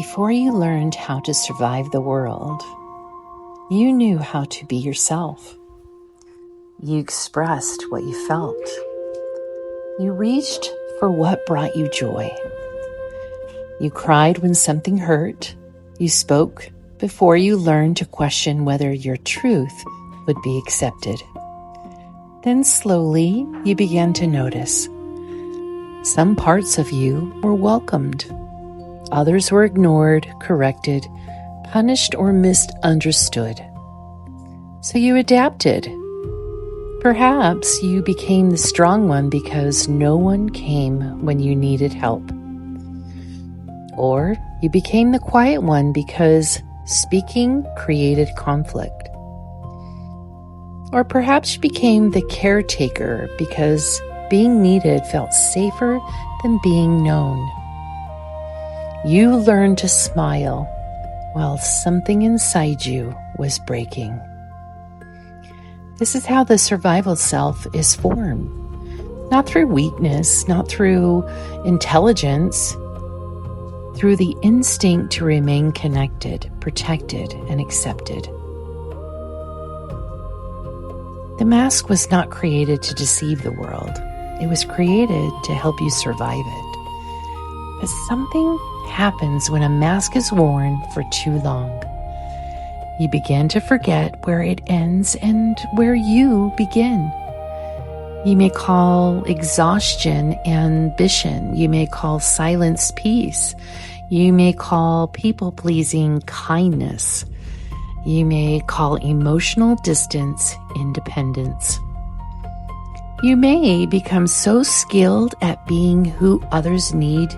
Before you learned how to survive the world, you knew how to be yourself. You expressed what you felt. You reached for what brought you joy. You cried when something hurt. You spoke before you learned to question whether your truth would be accepted. Then slowly you began to notice. Some parts of you were welcomed. Others were ignored, corrected, punished, or misunderstood. So you adapted. Perhaps you became the strong one because no one came when you needed help. Or you became the quiet one because speaking created conflict. Or perhaps you became the caretaker because being needed felt safer than being known. You learned to smile while something inside you was breaking. This is how the survival self is formed. Not through weakness, not through intelligence, through the instinct to remain connected, protected, and accepted. The mask was not created to deceive the world. It was created to help you survive it. But something happens when a mask is worn for too long. You begin to forget where it ends and where you begin. You may call exhaustion ambition. You may call silence peace. You may call people-pleasing kindness. You may call emotional distance independence. You may become so skilled at being who others need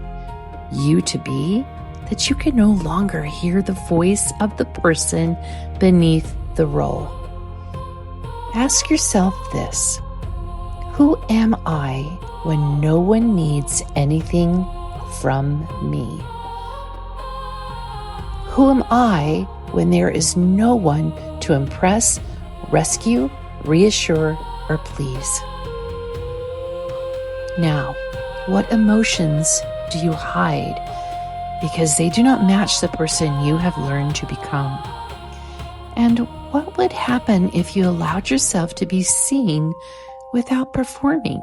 you to be that you can no longer hear the voice of the person beneath the role. Ask yourself this: who am I when no one needs anything from me? Who am I when there is no one to impress, rescue, reassure, or please? Now, what emotions do you hide because they do not match the person you have learned to become? And what would happen if you allowed yourself to be seen without performing?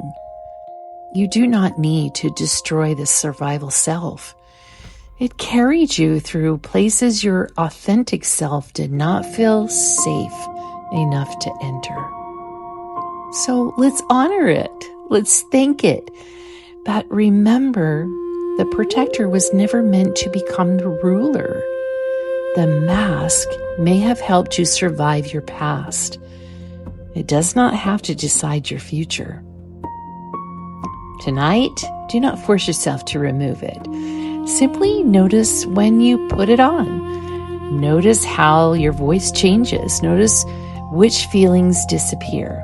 You do not need to destroy the survival self. It carried you through places your authentic self did not feel safe enough to enter. So let's honor it. Let's thank it. But remember, the protector was never meant to become the ruler. The mask may have helped you survive your past. It does not have to decide your future. Tonight, do not force yourself to remove it. Simply notice when you put it on. Notice how your voice changes. Notice which feelings disappear.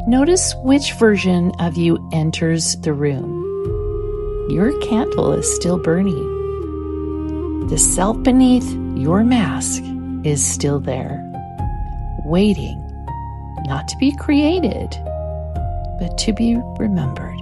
Notice which version of you enters the room. Your candle is still burning. The self beneath your mask is still there, waiting not to be created, but to be remembered.